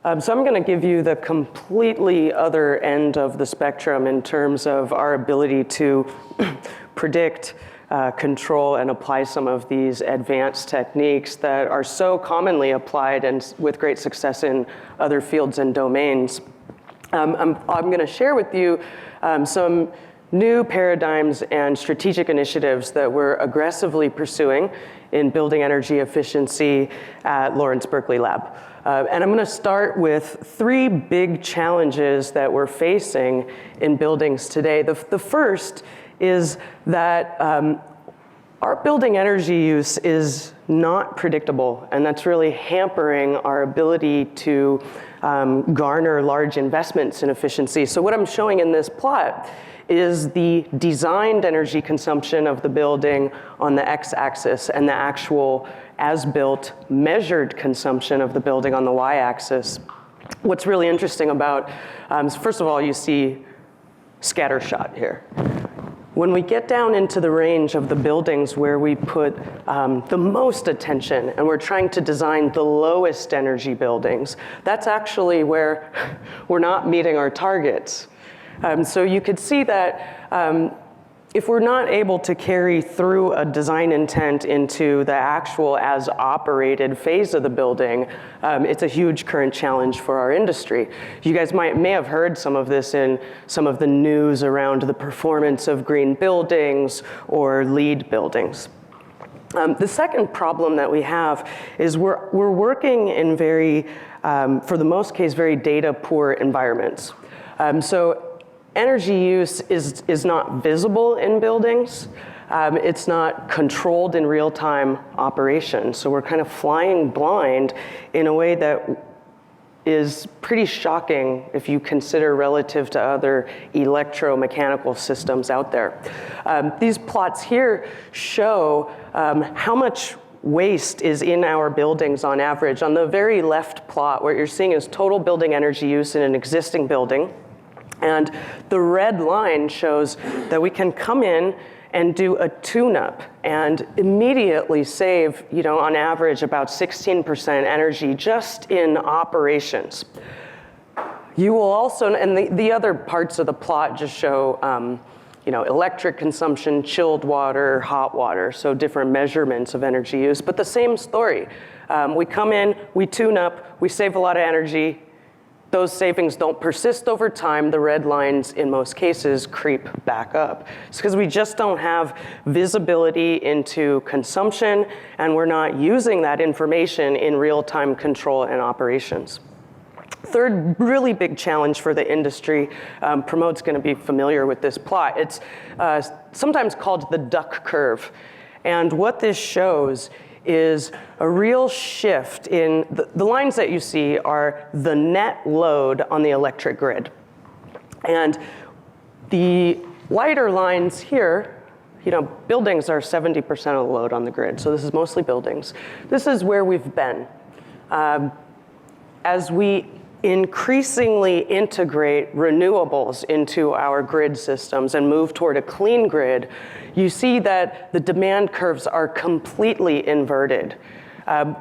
So I'm going to give you the completely other end of the spectrum in terms of our ability to predict, control, and apply some of these advanced techniques that are so commonly applied and with great success in other fields and domains. I'm going to share with you some new paradigms and strategic initiatives that we're aggressively pursuing in building energy efficiency at Lawrence Berkeley Lab. And I'm going to start with three big challenges that we're facing in buildings today. The first is that our building energy use is not predictable, and that's really hampering our ability to garner large investments in efficiency. So what I'm showing in this plot is the designed energy consumption of the building on the x-axis and the actual as-built measured consumption of the building on the y-axis. What's really interesting about, first of all, you see scattershot here. When we get down into the range of the buildings where we put the most attention and we're trying to design the lowest energy buildings, that's actually where we're not meeting our targets. So you could see that if we're not able to carry through a design intent into the actual as operated phase of the building, it's a huge current challenge for our industry. You guys may have heard some of this in some of the news around the performance of green buildings or LEED buildings. The second problem that we have is we're working in very, for the most case, very data poor environments. So energy use is not visible in buildings. It's not controlled in real-time operation. So we're kind of flying blind in a way that is pretty shocking if you consider relative to other electromechanical systems out there. These plots here show how much waste is in our buildings on average. On the very left plot, what you're seeing is total building energy use in an existing building. And the red line shows that we can come in and do a tune-up and immediately save, on average about 16% energy just in operations. You will also, and the other parts of the plot just show, electric consumption, chilled water, hot water, so different measurements of energy use, but the same story. We come in, we tune up, we save a lot of energy. Those savings don't persist over time. The red lines, in most cases, creep back up. It's because we just don't have visibility into consumption, and we're not using that information in real-time control and operations. Third really big challenge for the industry, Pramod's going to be familiar with this plot. It's sometimes called the duck curve. And what this shows is a real shift in the lines that you see are the net load on the electric grid. And the lighter lines here, buildings are 70% of the load on the grid. So this is mostly buildings. This is where we've been. As we increasingly integrate renewables into our grid systems and move toward a clean grid, you see that the demand curves are completely inverted.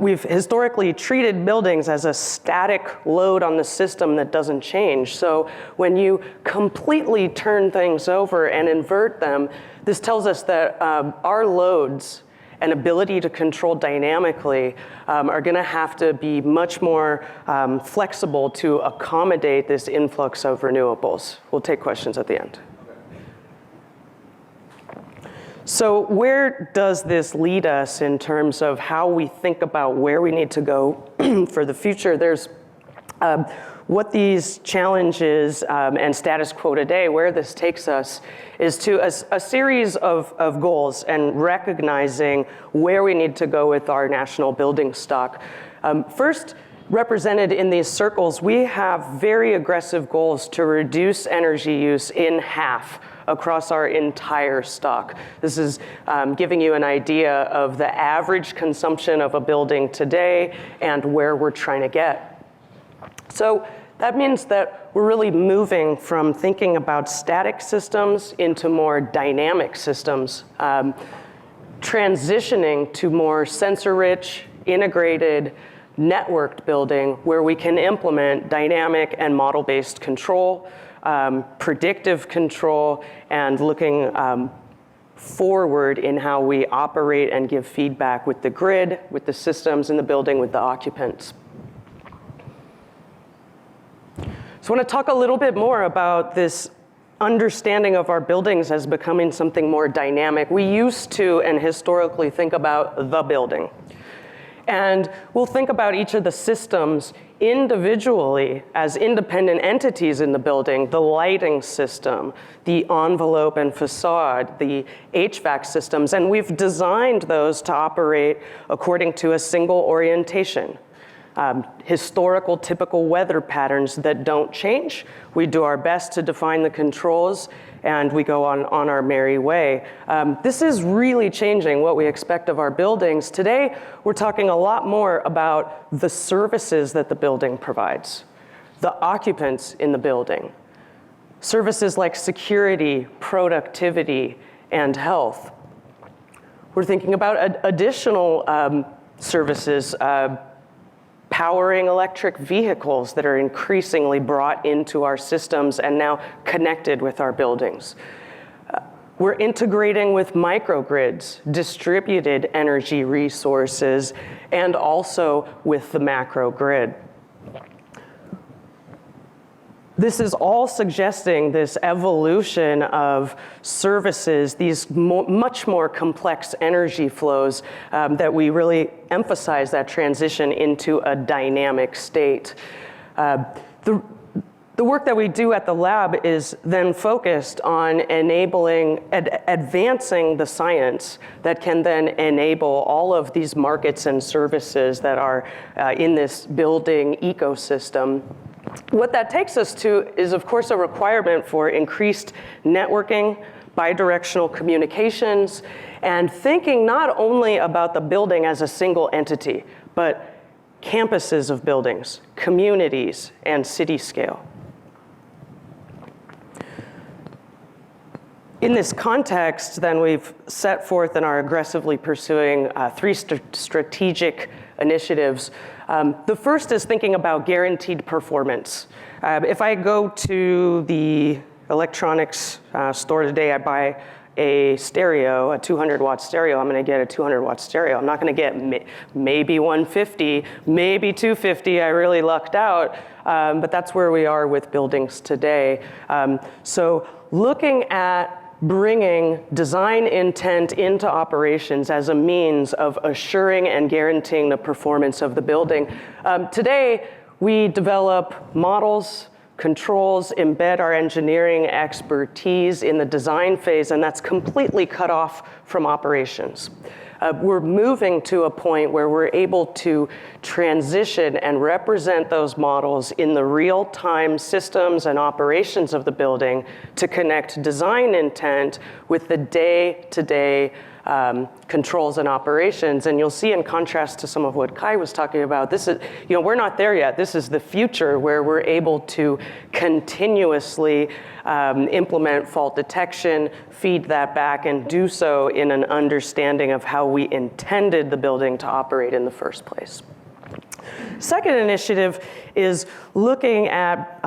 We've historically treated buildings as a static load on the system that doesn't change. So when you completely turn things over and invert them, this tells us that our loads and ability to control dynamically are going to have to be much more flexible to accommodate this influx of renewables. We'll take questions at the end. So where does this lead us in terms of how we think about where we need to go for the future? There's what these challenges and status quo today, where this takes us, is to a series of goals and recognizing where we need to go with our national building stock. First, represented in these circles, we have very aggressive goals to reduce energy use in half across our entire stock. This is giving you an idea of the average consumption of a building today and where we're trying to get. So that means that we're really moving from thinking about static systems into more dynamic systems, transitioning to more sensor-rich, integrated, networked building where we can implement dynamic and model-based control, predictive control, and looking forward in how we operate and give feedback with the grid, with the systems in the building, with the occupants. So I want to talk a little bit more about this understanding of our buildings as becoming something more dynamic. We used to and historically think about the building. And we'll think about each of the systems individually as independent entities in the building: the lighting system, the envelope and facade, the HVAC systems, and we've designed those to operate according to a single orientation. Historical, typical weather patterns that don't change. We do our best to define the controls, and we go on our merry way. This is really changing what we expect of our buildings. Today, we're talking a lot more about the services that the building provides, the occupants in the building, services like security, productivity, and health. We're thinking about additional services, powering electric vehicles that are increasingly brought into our systems and now connected with our buildings. We're integrating with microgrids, distributed energy resources, and also with the macro grid. This is all suggesting this evolution of services, these much more complex energy flows that we really emphasize that transition into a dynamic state. The work that we do at the lab is then focused on advancing the science that can then enable all of these markets and services that are in this building ecosystem. What that takes us to is, of course, a requirement for increased networking, bidirectional communications, and thinking not only about the building as a single entity, but campuses of buildings, communities, and city scale. In this context, then, we've set forth and are aggressively pursuing three strategic initiatives. The first is thinking about guaranteed performance. If I go to the electronics store today, I buy a stereo, a 200-watt stereo, I'm going to get a 200-watt stereo. I'm not going to get maybe 150, maybe 250. I really lucked out, but that's where we are with buildings today. So looking at bringing design intent into operations as a means of assuring and guaranteeing the performance of the building. Today, we develop models, controls, embed our engineering expertise in the design phase, and that's completely cut off from operations. We're moving to a point where we're able to transition and represent those models in the real-time systems and operations of the building to connect design intent with the day-to-day controls and operations. And you'll see, in contrast to some of what Kai was talking about, this is, we're not there yet. This is the future where we're able to continuously implement fault detection, feed that back, and do so in an understanding of how we intended the building to operate in the first place. Second initiative is looking at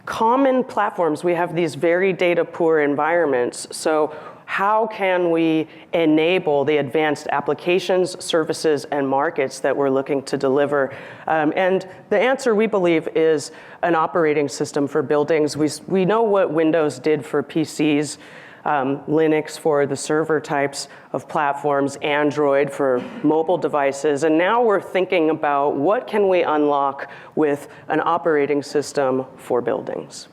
common platforms. We have these very data poor environments. So how can we enable the advanced applications, services, and markets that we're looking to deliver? And the answer, we believe, is an operating system for buildings. We know what Windows did for PCs, Linux for the server types of platforms, Android for mobile devices, and now we're thinking about what can we unlock with an operating system for buildings.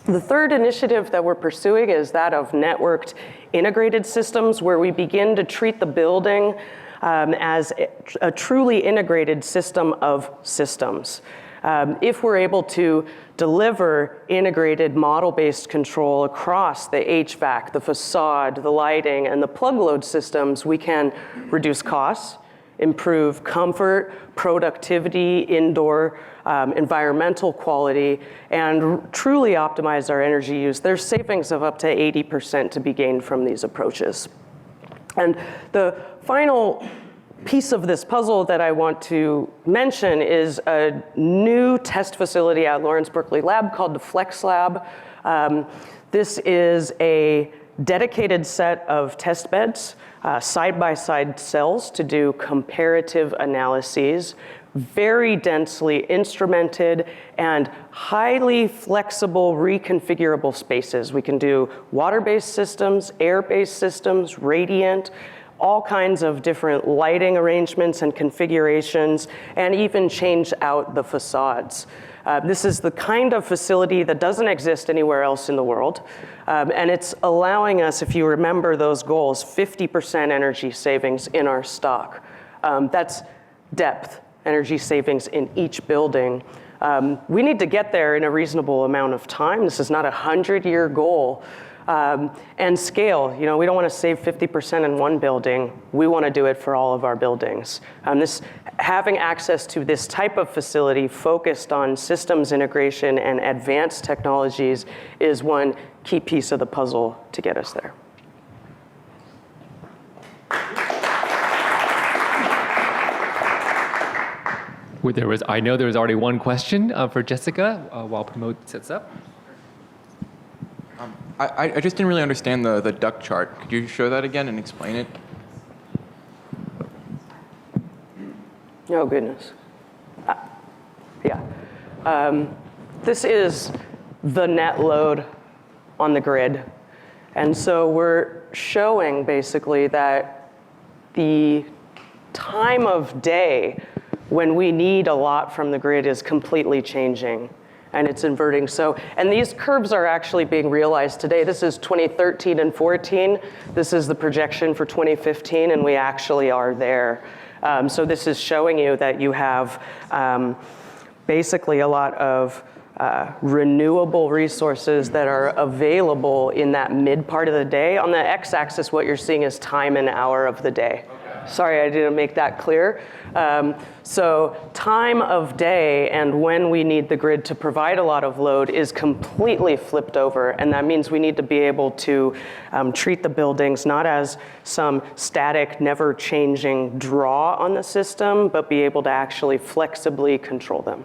The third initiative that we're pursuing is that of networked integrated systems, where we begin to treat the building as a truly integrated system of systems. If we're able to deliver integrated model-based control across the HVAC, the facade, the lighting, and the plug load systems, we can reduce costs, improve comfort, productivity, indoor environmental quality, and truly optimize our energy use. There's savings of up to 80% to be gained from these approaches. And the final piece of this puzzle that I want to mention is a new test facility at Lawrence Berkeley Lab called the FLEXLAB. This is a dedicated set of test beds, side-by-side cells to do comparative analyses, very densely instrumented and highly flexible, reconfigurable spaces. We can do water-based systems, air-based systems, radiant, all kinds of different lighting arrangements and configurations, and even change out the facades. This is the kind of facility that doesn't exist anywhere else in the world. And it's allowing us, if you remember those goals, 50% energy savings in our stock. That's depth, energy savings in each building. We need to get there in a reasonable amount of time. This is not a 100-year goal. And scale, we don't want to save 50% in one building. We want to do it for all of our buildings. Having access to this type of facility focused on systems integration and advanced technologies is one key piece of the puzzle to get us there. I know there was already one question for Jessica while Pramod sets up. I just didn't really understand the duct chart. Could you show that again and explain it? Oh, goodness. Yeah. This is the net load on the grid. And so we're showing basically that the time of day when we need a lot from the grid is completely changing. And it's inverting. And these curves are actually being realized today. This is 2013 and 14. This is the projection for 2015, and we actually are there. So this is showing you that you have basically a lot of renewable resources that are available in that mid part of the day. On the x-axis, what you're seeing is time and hour of the day. Sorry, I didn't make that clear. So time of day and when we need the grid to provide a lot of load is completely flipped over. And that means we need to be able to treat the buildings not as some static, never changing draw on the system, but be able to actually flexibly control them.